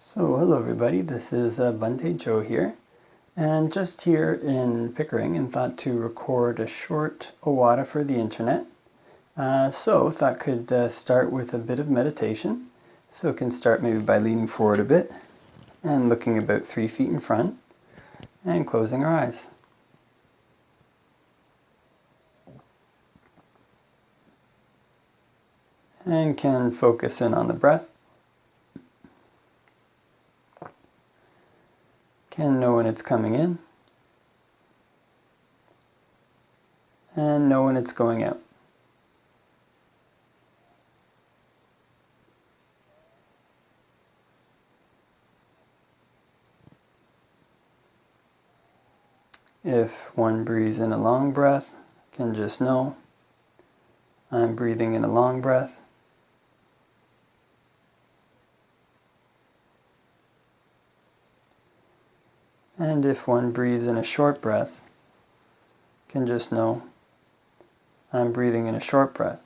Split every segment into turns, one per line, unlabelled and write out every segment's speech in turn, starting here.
So hello everybody, this is Bhante Joe here, and just here in Pickering, and thought to record a short Owada for the internet. Thought could start with a bit of meditation. So can start maybe by leaning forward a bit and looking about 3 feet in front and closing our eyes. And can focus in on the breath. Can know when it's coming in and know when it's going out. If one breathes in a long breath, can just know I'm breathing in a long breath. And if one breathes in a short breath, can just know I'm breathing in a short breath.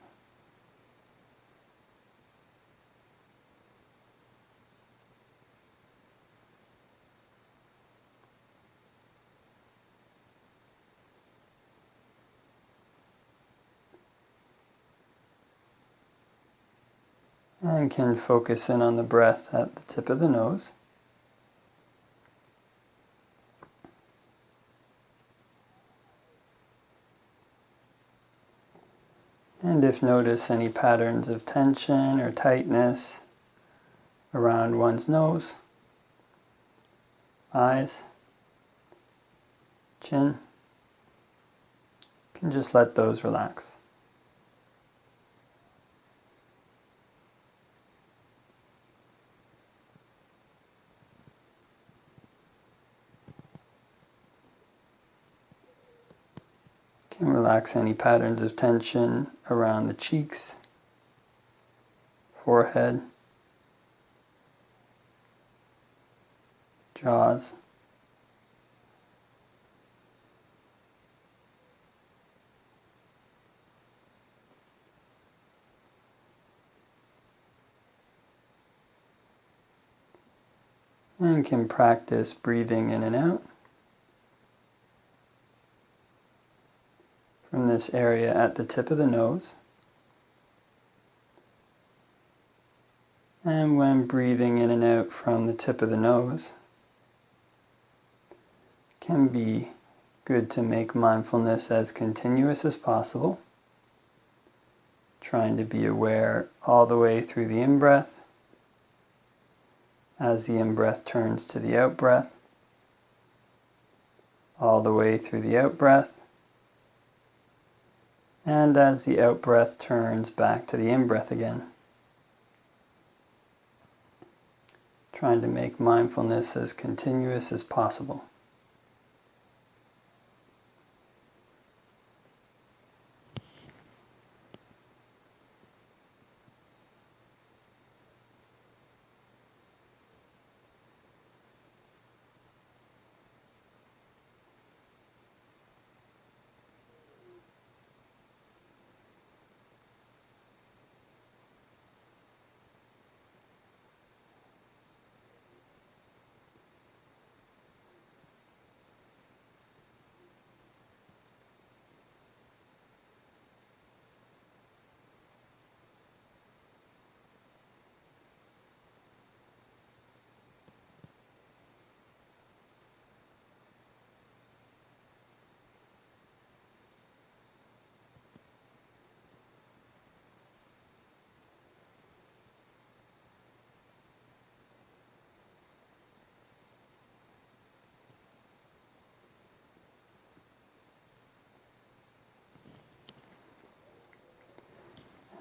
And can focus in on the breath at the tip of the nose. And if notice any patterns of tension or tightness around one's nose, eyes, chin, can just let those relax. Can relax any patterns of tension around the cheeks, forehead, jaws. And can practice breathing in and out from this area at the tip of the nose. And when breathing in and out from the tip of the nose, can be good to make mindfulness as continuous as possible, trying to be aware all the way through the in-breath, as the in-breath turns to the out-breath, all the way through the out-breath, and as the out-breath turns back to the in-breath again. Trying to make mindfulness as continuous as possible.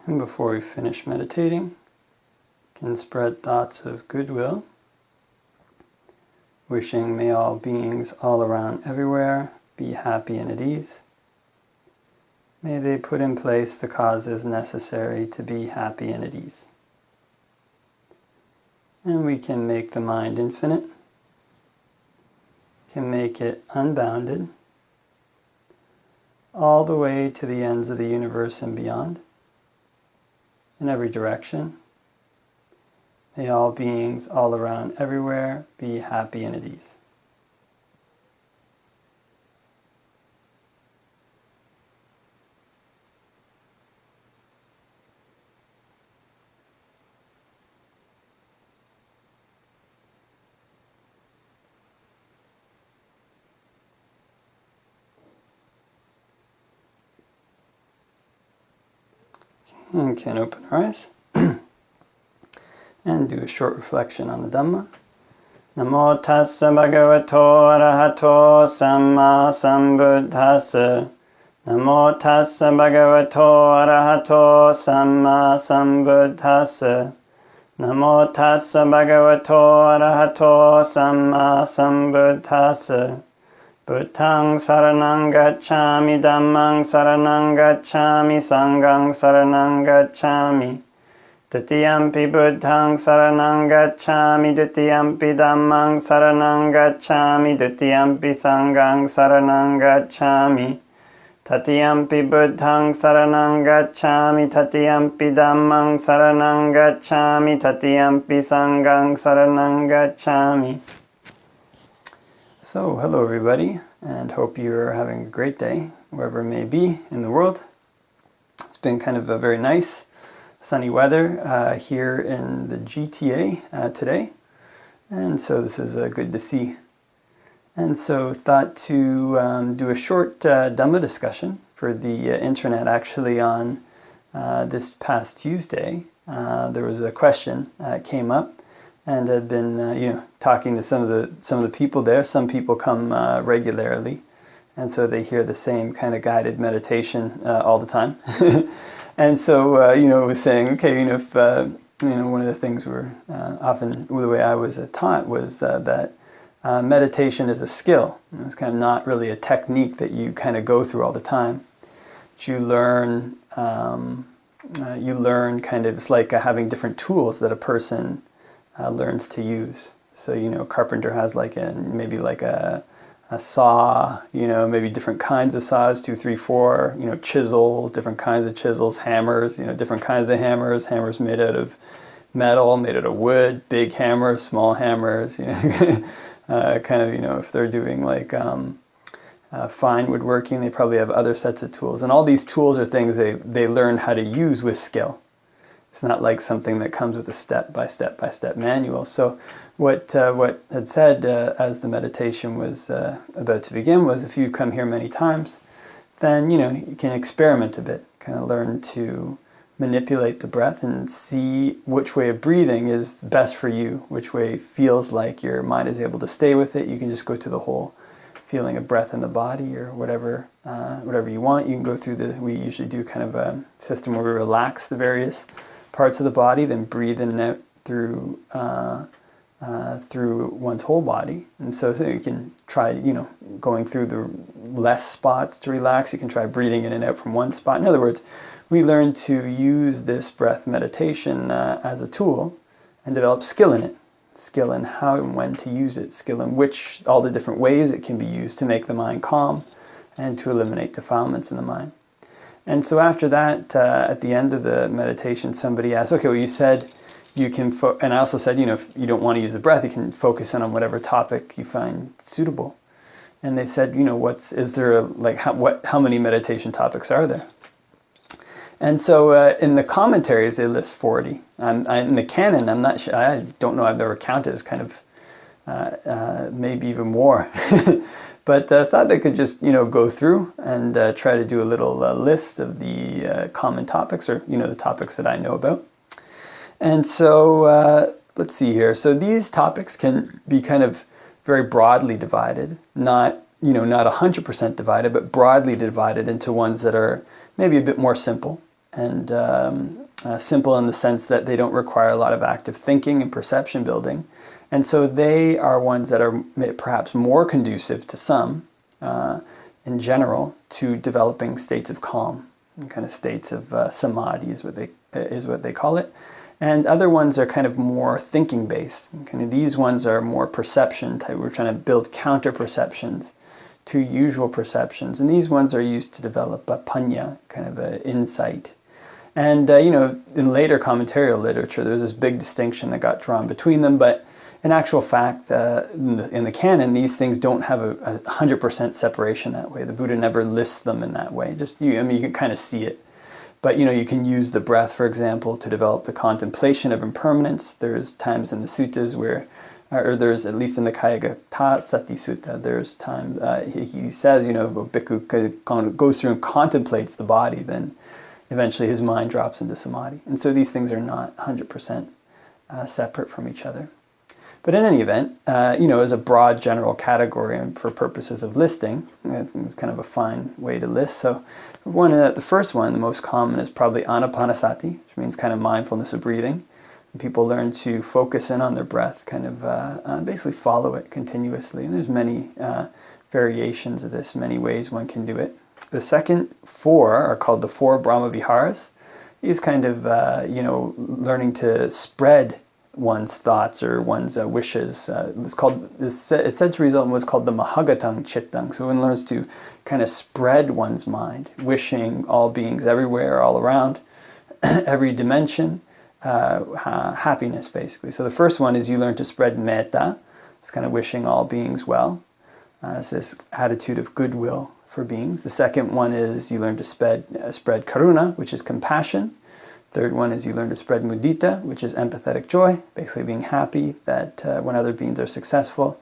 And before we finish meditating, can spread thoughts of goodwill, wishing may all beings all around everywhere be happy and at ease. May they put in place the causes necessary to be happy and at ease. And we can make the mind infinite, can make it unbounded, all the way to the ends of the universe and beyond, in every direction, May all beings all around everywhere be happy and at ease. And can open our eyes and do a short reflection on the Dhamma. Namo tassa bhagavato arahato samma sambuddhassa. Namo tassa bhagavato arahato samma sambuddhassa. Namo tassa bhagavato arahato samma sambuddhassa. Buddhaṃ saranang gacchāmi, Dhammāṃ saranang gacchāmi, Sanghaṃ saranang gacchāmi. Tatiyampi Buddhaṃ saranang gacchāmi, Tatiyampi Dhammāṃ saranang gacchāmi, Tatiyampi Sanghaṃ saranang gacchāmi. Tatiyampi Buddhaṃ saranang gacchāmi, Tatiyampi Dhammāṃ saranang gacchāmi, Tatiyampi Sanghaṃ saranang gacchāmi. So, hello everybody, and hope you're having a great day, wherever it may be in the world. It's been kind of a very nice, sunny weather here in the GTA today, and so this is good to see. And so thought to do a short Dhamma discussion for the internet. Actually on this past Tuesday, there was a question came up, and I've been talking to some of the people there. Some people come regularly, and so they hear the same kind of guided meditation all the time. And so it was saying, okay, if one of the things we're often, the way I was taught was that meditation is a skill. It's kind of not really a technique that you kind of go through all the time. But you learn kind of, it's like having different tools that a person learns to use. So, carpenter has maybe a saw, maybe different kinds of saws, 2, 3, 4, chisels, different kinds of chisels, hammers, different kinds of hammers made out of metal, made out of wood, big hammers, small hammers, kind of, if they're doing fine woodworking, they probably have other sets of tools. And all these tools are things they learn how to use with skill. It's not like something that comes with a step-by-step manual. So what had said as the meditation was about to begin was, if you come here many times, then you can experiment a bit, kind of learn to manipulate the breath and see which way of breathing is best for you, which way feels like your mind is able to stay with it. You can just go to the whole feeling of breath in the body, or whatever you want. You can go through we usually do kind of a system where we relax the various parts of the body, then breathe in and out through one's whole body. And so you can try, going through the less spots to relax. You can try breathing in and out from one spot. In other words, we learn to use this breath meditation as a tool and develop skill in it. Skill in how and when to use it. Skill in all the different ways it can be used to make the mind calm and to eliminate defilements in the mind. And so after that, at the end of the meditation, somebody asked, okay, well, you said you can, and I also said, if you don't want to use the breath, you can focus in on whatever topic you find suitable. And they said, how many meditation topics are there? And so in the commentaries, they list 40. In the canon, I'm not sure, I don't know, I've never counted, it's kind of maybe even more. But I thought they could just, go through and try to do a little list of the common topics, or, the topics that I know about. And so let's see here. So these topics can be kind of very broadly divided, not 100% divided, but broadly divided into ones that are maybe a bit more simple, and simple in the sense that they don't require a lot of active thinking and perception building. And so they are ones that are perhaps more conducive to some, in general, to developing states of calm, and kind of states of samadhi is what they call it. And other ones are kind of more thinking based. Kind of these ones are more perception type. We're trying to build counter perceptions to usual perceptions, and these ones are used to develop a panya, kind of an insight. And, in later commentarial literature, there's this big distinction that got drawn between them, but in actual fact, in the canon, these things don't have a 100% separation that way. The Buddha never lists them in that way. You can kind of see it. But, you can use the breath, for example, to develop the contemplation of impermanence. There's times in the suttas where, or there's, at least in the Kayagata Sati Sutta, there's time, he says, a bhikkhu goes through and contemplates the body, then eventually his mind drops into samadhi. And so these things are not 100% separate from each other. But in any event, as a broad general category and for purposes of listing, it's kind of a fine way to list. So the first one, the most common, is probably anapanasati, which means kind of mindfulness of breathing. And people learn to focus in on their breath, kind of basically follow it continuously. And there's many variations of this, many ways one can do it. The second four are called the four Brahma Viharas. These kind of, learning to spread one's thoughts or one's wishes. It's said to result in what's called the Mahagatang Chittang. So one learns to kind of spread one's mind, wishing all beings everywhere, all around, every dimension, happiness basically. So the first one is you learn to spread metta. It's kind of wishing all beings well. It's this attitude of goodwill for beings. The second one is you learn to spread karuna, which is compassion. Third one is you learn to spread mudita, which is empathetic joy, basically being happy that when other beings are successful.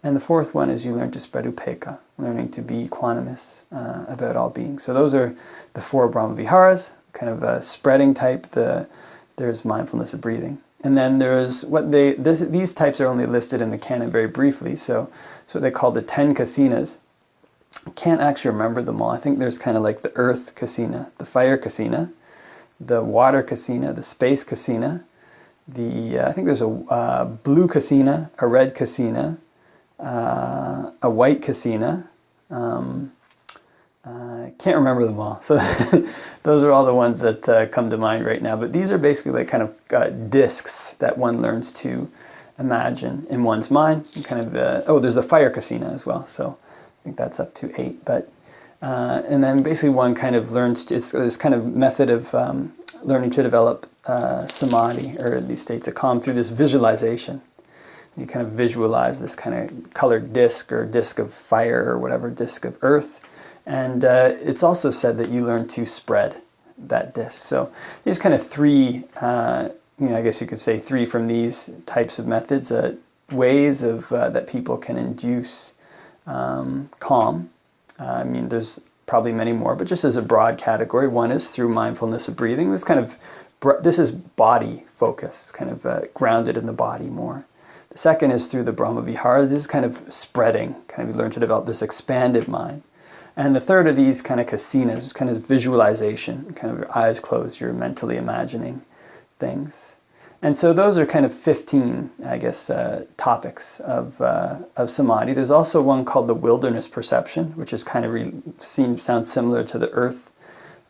And the fourth one is you learn to spread upekkha, learning to be equanimous about all beings. So those are the four Brahma Viharas, kind of a spreading type. There's mindfulness of breathing. And then there's these types are only listed in the canon very briefly. So it's what they call the 10 kasinas. I can't actually remember them all. I think there's kind of like the earth kasina, the fire kasina, the water kasina, the space kasina, I think there's a blue kasina, a red kasina, a white kasina. I can't remember them all. So those are all the ones that come to mind right now. But these are basically like kind of discs that one learns to imagine in one's mind. Kind of there's a fire kasina as well. So I think that's up to 8. But and then basically one kind of learns, it's this kind of method of learning to develop samadhi, or these states of calm, through this visualization. You kind of visualize this kind of colored disc, or disc of fire, or whatever, disc of earth. And it's also said that you learn to spread that disc. So these kind of three, I guess you could say three from these types of methods, ways of that people can induce calm. There's probably many more, but just as a broad category, one is through mindfulness of breathing. This is body focus. It's kind of grounded in the body more. The second is through the Brahma Viharas. This is kind of spreading, kind of you learn to develop this expanded mind. And the third of these kind of kasinas is kind of visualization, kind of your eyes closed, you're mentally imagining things. And so those are kind of 15, I guess, topics of samadhi. There's also one called the wilderness perception, which is kind of sounds similar to the earth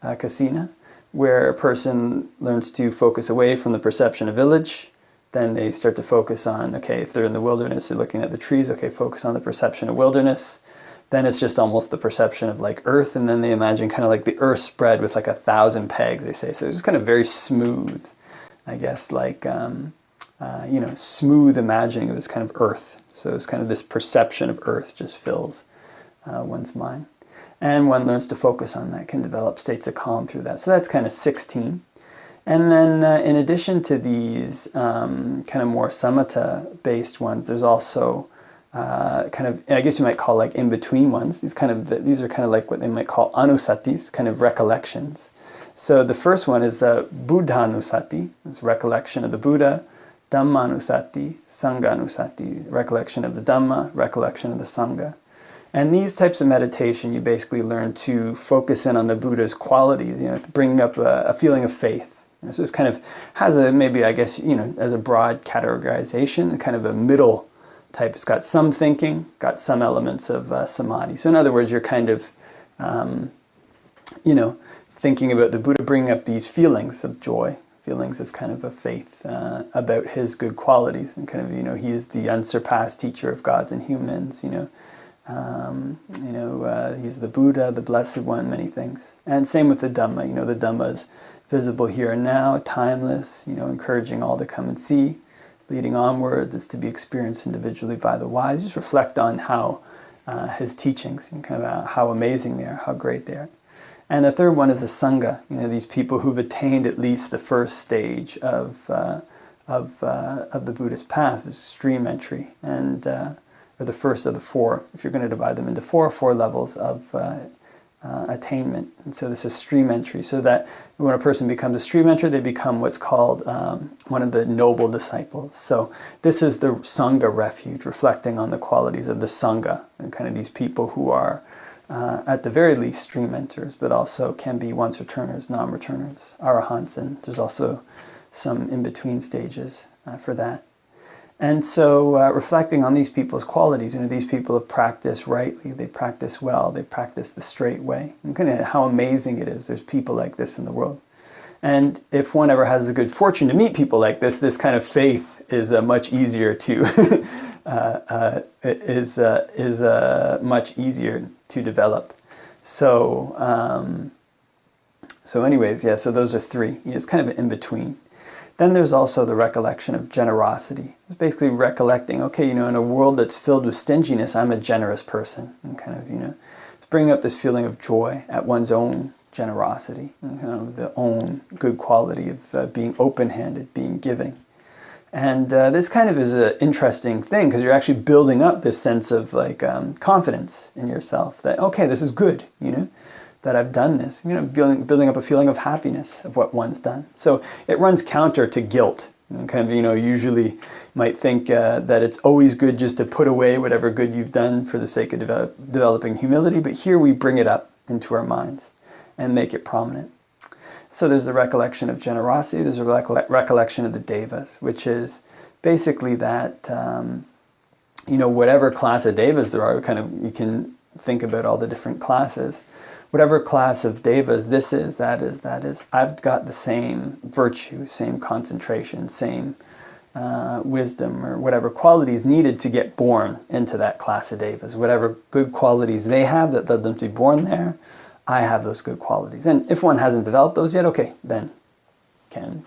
kasina, where a person learns to focus away from the perception of village. Then they start to focus on, okay, if they're in the wilderness, they're looking at the trees, okay, focus on the perception of wilderness. Then it's just almost the perception of like earth, and then they imagine kind of like the earth spread with like 1,000 pegs, they say. So it's just kind of very smooth, I guess, like, smooth imagining of this kind of earth. So it's kind of this perception of earth just fills one's mind. And one learns to focus on that, can develop states of calm through that. So that's kind of 16. And then in addition to these kind of more samatha-based ones, there's also kind of, I guess you might call like in-between ones. These are kind of like what they might call anusatis, kind of recollections. So the first one is Buddhanusati, it's recollection of the Buddha, Dhamma-Nusati, Sangha-Nusati, recollection of the Dhamma, recollection of the Sangha. And these types of meditation, you basically learn to focus in on the Buddha's qualities, bringing up a feeling of faith. So this kind of has maybe, I guess, as a broad categorization, kind of a middle type. It's got some thinking, got some elements of samadhi. So in other words, you're kind of, thinking about the Buddha, bringing up these feelings of joy, feelings of kind of a faith about his good qualities, and kind of, he's the unsurpassed teacher of gods and humans, he's the Buddha, the Blessed One, many things. And same with the Dhamma. The Dhamma is visible here and now, timeless, encouraging all to come and see, leading onward, that's to be experienced individually by the wise. Just reflect on how his teachings, and kind of how amazing they are, how great they are. And the third one is the Sangha, these people who've attained at least the first stage of the Buddhist path, which is stream entry, and or the first of the four, if you're going to divide them into four levels of attainment. And so this is stream entry, so that when a person becomes a stream entry, they become what's called one of the noble disciples. So this is the Sangha refuge, reflecting on the qualities of the Sangha, and kind of these people who are at the very least stream enters, but also can be once returners, non-returners, arahants, and there's also some in-between stages for that. And so reflecting on these people's qualities, these people have practiced rightly, they practice well, they practice the straight way, and kind of how amazing it is there's people like this in the world. And if one ever has the good fortune to meet people like this kind of faith is much easier to much easier to develop. So anyways, yeah. So those are three. It's kind of an in between. Then there's also the recollection of generosity. It's basically recollecting, okay, in a world that's filled with stinginess, I'm a generous person, and kind of bringing up this feeling of joy at one's own generosity, the own good quality of being open-handed, being giving. And this kind of is an interesting thing, because you're actually building up this sense of confidence in yourself that, okay, this is good, that I've done this, building up a feeling of happiness of what one's done. So it runs counter to guilt. Kind of, usually might think that it's always good just to put away whatever good you've done for the sake of developing humility, but here we bring it up into our minds and make it prominent. So there's the recollection of generosity, there's a recollection of the devas, which is basically that, whatever class of devas there are, you can think about all the different classes. Whatever class of devas this is, that is, I've got the same virtue, same concentration, same wisdom, or whatever qualities needed to get born into that class of devas. Whatever good qualities they have that led them to be born there, I have those good qualities. And if one hasn't developed those yet, okay, then can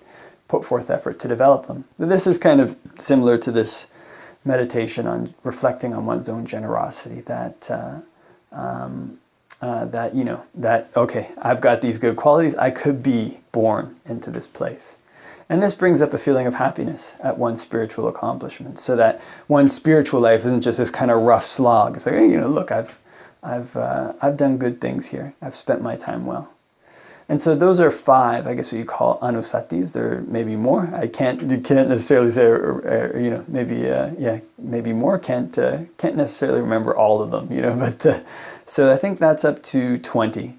put forth effort to develop them. But this is kind of similar to this meditation on reflecting on one's own generosity, that okay, I've got these good qualities, I could be born into this place. And this brings up a feeling of happiness at one's spiritual accomplishment, so that one's spiritual life isn't just this kind of rough slog. It's like, hey, look, I've done good things here. I've spent my time well. And so those are 5, I guess what you call anusatis. There may be more. You can't necessarily say, maybe more. Can't necessarily remember all of them, But so I think that's up to 20.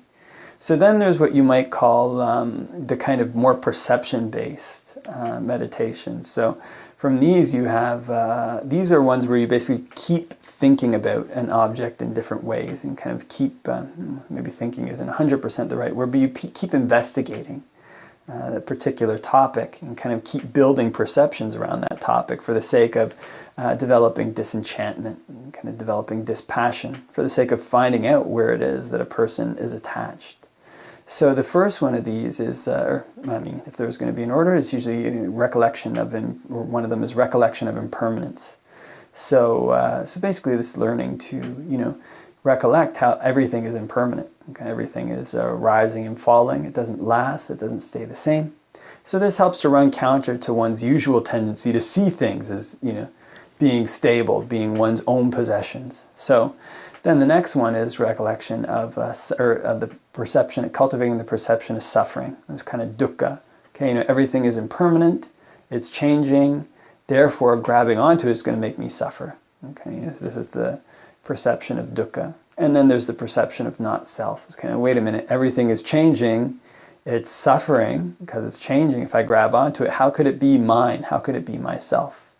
So then there's what you might call the kind of more perception-based meditation. So from these you have, these are ones where you basically keep thinking about an object in different ways, and kind of keep, maybe thinking isn't 100% the right word, but you keep investigating that particular topic, and kind of keep building perceptions around that topic for the sake of developing disenchantment, and kind of developing dispassion, for the sake of finding out where it is that a person is attached. So the first one of these is, if there's going to be an order, it's usually recollection of, or one of them is recollection of impermanence. So basically this learning to, recollect how everything is impermanent. Okay? Everything is rising and falling. It doesn't last. It doesn't stay the same. So this helps to run counter to one's usual tendency to see things as, being stable, being one's own possessions. So then the next one is recollection of the perception, cultivating the perception of suffering. It's kind of dukkha. Okay, everything is impermanent. It's changing. Therefore, grabbing onto it is going to make me suffer. Okay, this is the perception of dukkha. And then there's the perception of not self. It's kind of, wait a minute, everything is changing. It's suffering because it's changing. If I grab onto it, how could it be mine? How could it be myself?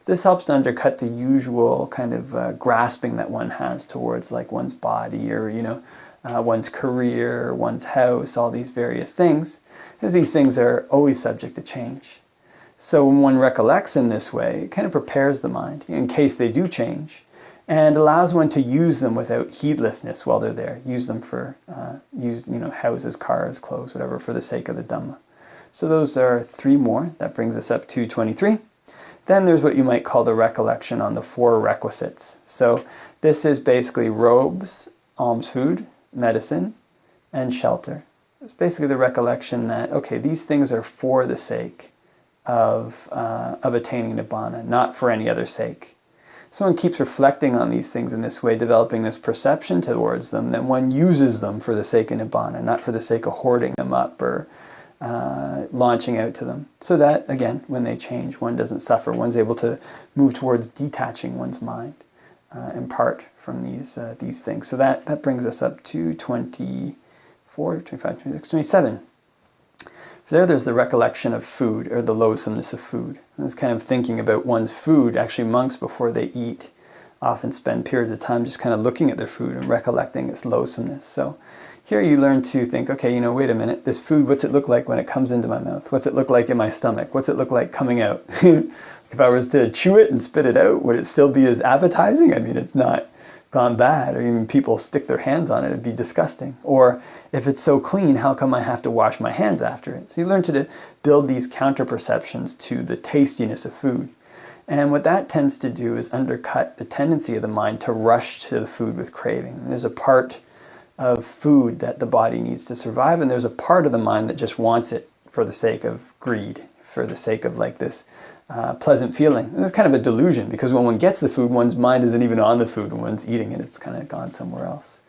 This helps to undercut the usual kind of grasping that one has towards like one's body, or, one's career, one's house, all these various things, because these things are always subject to change. So when one recollects in this way, it kind of prepares the mind in case they do change, and allows one to use them without heedlessness while they're there. Use them for, houses, cars, clothes, whatever, for the sake of the Dhamma. So those are 3 more. That brings us up to 23. Then there's what you might call the recollection on the 4 requisites. So this is basically robes, alms food, medicine, and shelter. It's basically the recollection that, okay, these things are for the sake of attaining Nibbana, not for any other sake. So one keeps reflecting on these things in this way, developing this perception towards them, then one uses them for the sake of Nibbana, not for the sake of hoarding them up or launching out to them. So that, again, when they change, one doesn't suffer. One's able to move towards detaching one's mind in part from these things. So that brings us up to 24, 25, 26, 27. There's the recollection of food, or the loathsomeness of food. And it's kind of thinking about one's food. Actually, monks, before they eat, often spend periods of time just kind of looking at their food and recollecting its loathsomeness. So here you learn to think, okay, wait a minute, this food, what's it look like when it comes into my mouth? What's it look like in my stomach? What's it look like coming out? If I was to chew it and spit it out, would it still be as appetizing? I mean, it's not gone bad, or even people stick their hands on it, it'd be disgusting. Or if it's so clean, how come I have to wash my hands after it? So you learn to build these counter-perceptions to the tastiness of food. And what that tends to do is undercut the tendency of the mind to rush to the food with craving. And there's a part of food that the body needs to survive, and there's a part of the mind that just wants it for the sake of greed, for the sake of like this pleasant feeling. And it's kind of a delusion, because when one gets the food, one's mind isn't even on the food. When one's eating it, it's kind of gone somewhere else.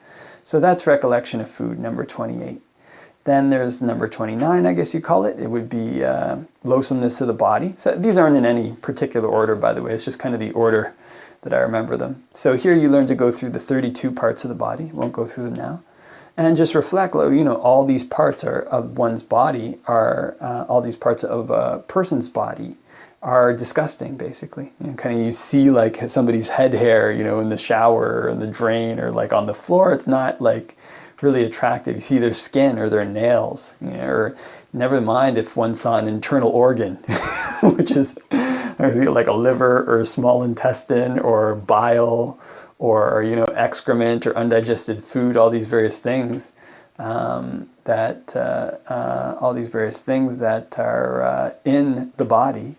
So that's recollection of food, number 28. Then there's number 29, I guess you call it. It would be loathsomeness of the body. So these aren't in any particular order, by the way. It's just kind of the order that I remember them. So here you learn to go through the 32 parts of the body. Won't go through them now. And just reflect, all these parts of one's body all these parts of a person's body are disgusting, basically. You see like somebody's head hair, in the shower or in the drain or like on the floor. It's not like really attractive. You see their skin or their nails, or never mind if one saw an internal organ, which is like a liver or a small intestine or bile or, excrement or undigested food, all these various things that are in the body.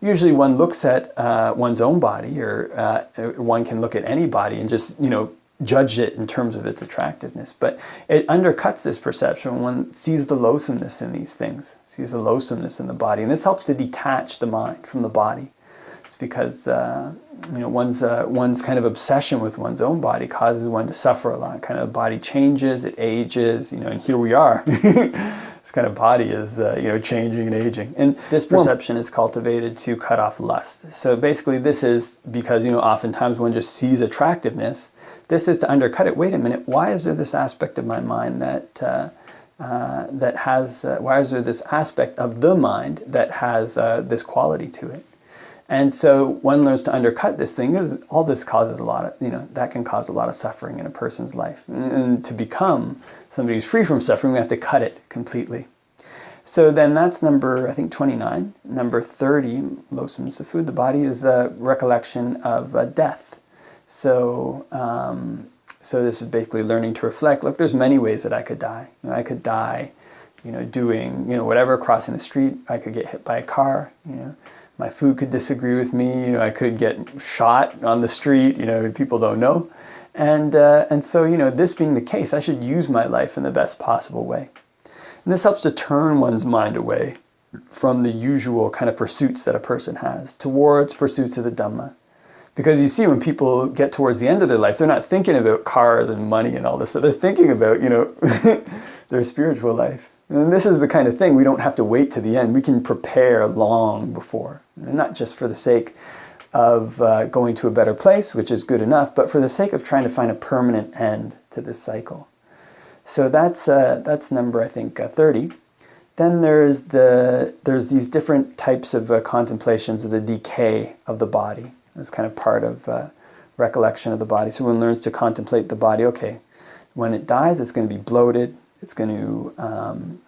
Usually one looks at one's own body, or one can look at any body and just, judge it in terms of its attractiveness. But it undercuts this perception when one sees the loathsomeness in these things, sees the loathsomeness in the body. And this helps to detach the mind from the body. It's because one's kind of obsession with one's own body causes one to suffer a lot. Kind of the body changes, it ages, and here we are. This kind of body is, changing and aging. And this perception is cultivated to cut off lust. So basically this is because, oftentimes one just sees attractiveness. This is to undercut it. Wait a minute, why is there this aspect of my mind why is there this aspect of the mind that has this quality to it? And so one learns to undercut this thing, because all this causes a lot of, that can cause a lot of suffering in a person's life. And to become somebody who's free from suffering, we have to cut it completely. So then that's number, I think, 29. Number 30, loathsomeness of food. The body is a recollection of death. So this is basically learning to reflect. Look, there's many ways that I could die. I could die, doing, whatever, crossing the street. I could get hit by a car, My food could disagree with me. I could get shot on the street. People don't know. And so, this being the case, I should use my life in the best possible way. And this helps to turn one's mind away from the usual kind of pursuits that a person has towards pursuits of the Dhamma. Because you see, when people get towards the end of their life, they're not thinking about cars and money and all this. So they're thinking about, their spiritual life. And this is the kind of thing, we don't have to wait to the end. We can prepare long before. And not just for the sake of going to a better place, which is good enough, but for the sake of trying to find a permanent end to this cycle. So that's number, I think, 30. Then there's these different types of contemplations of the decay of the body. It's kind of part of recollection of the body. So one learns to contemplate the body. Okay, when it dies, it's going to be bloated. It's going to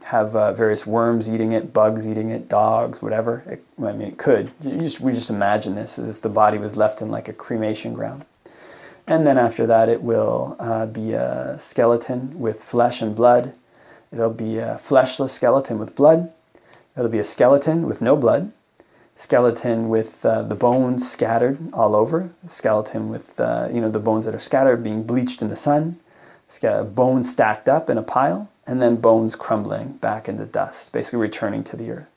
have various worms eating it, bugs eating it, dogs, whatever. It could. We just imagine this as if the body was left in like a cremation ground. And then after that, it will be a skeleton with flesh and blood. It'll be a fleshless skeleton with blood. It'll be a skeleton with no blood, skeleton with the bones scattered all over, skeleton with the bones that are scattered being bleached in the sun, bones stacked up in a pile, and then bones crumbling back into dust, basically returning to the earth.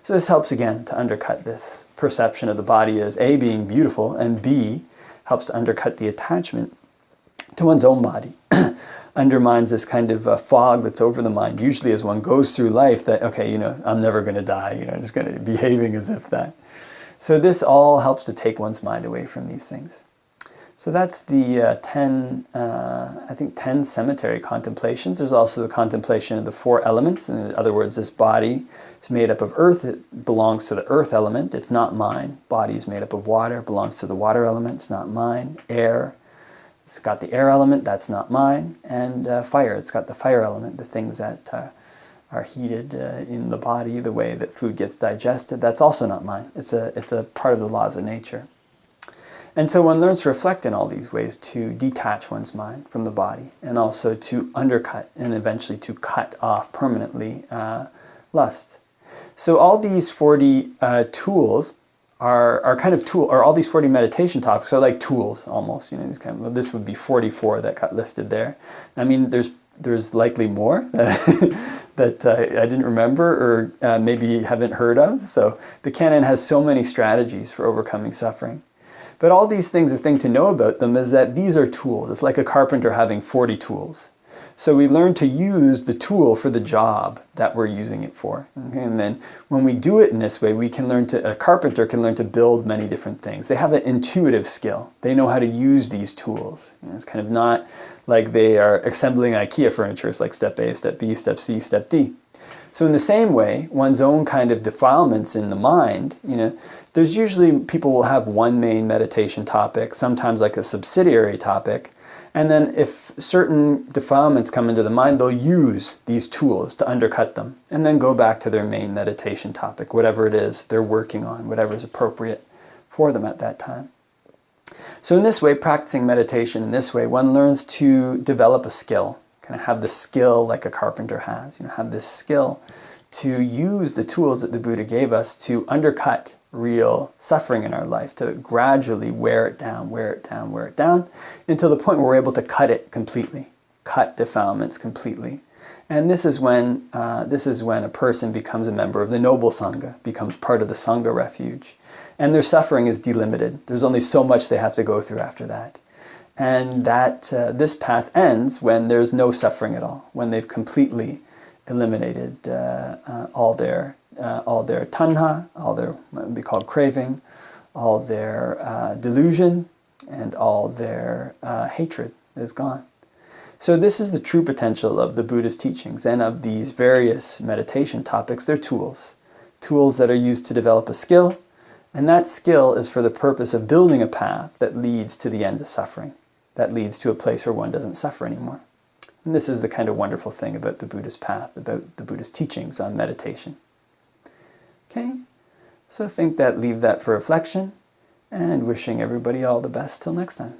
So this helps again to undercut this perception of the body as A, being beautiful, and B, helps to undercut the attachment to one's own body. Undermines this kind of fog that's over the mind, usually as one goes through life, that, okay, I'm never going to die, I'm just going to be behaving as if that. So this all helps to take one's mind away from these things. So that's the 10 cemetery contemplations. There's also the contemplation of the 4 elements. In other words, this body is made up of earth. It belongs to the earth element. It's not mine. Body is made up of water. It belongs to the water element. It's not mine. Air. It's got the air element. That's not mine. And fire. It's got the fire element. The things that are heated in the body, the way that food gets digested. That's also not mine. It's a part of the laws of nature. And so one learns to reflect in all these ways to detach one's mind from the body, and also to undercut and eventually to cut off permanently lust. So all these 40 tools are kind of or all these 40 meditation topics are like tools almost. This would be 44 that got listed there. I mean, there's likely more that I didn't remember or maybe haven't heard of. So the canon has so many strategies for overcoming suffering. But all these things, the thing to know about them is that these are tools. It's like a carpenter having 40 tools. So we learn to use the tool for the job that we're using it for. Okay? And then when we do it in this way, a carpenter can learn to build many different things. They have an intuitive skill. They know how to use these tools. It's kind of not like they are assembling IKEA furniture. It's like step A, step B, step C, step D. So in the same way, one's own kind of defilements in the mind, there's usually people will have one main meditation topic, sometimes like a subsidiary topic, and then if certain defilements come into the mind, they'll use these tools to undercut them, and then go back to their main meditation topic, whatever it is they're working on, whatever is appropriate for them at that time. So in this way, practicing meditation in this way, one learns to develop a skill. Kind of have the skill like a carpenter has, have this skill to use the tools that the Buddha gave us to undercut real suffering in our life, to gradually wear it down, until the point where we're able to cut it completely, cut defilements completely. And this is when a person becomes a member of the noble Sangha, becomes part of the Sangha refuge, and their suffering is delimited. There's only so much they have to go through after that. And that this path ends when there's no suffering at all, when they've completely eliminated all their tanha, all their what would be called craving, all their delusion, and all their hatred is gone. So this is the true potential of the Buddha's teachings and of these various meditation topics. They're tools that are used to develop a skill, and that skill is for the purpose of building a path that leads to the end of suffering, that leads to a place where one doesn't suffer anymore. And this is the kind of wonderful thing about the Buddha's path, about the Buddha's teachings on meditation. Okay, so leave that for reflection, and wishing everybody all the best till next time.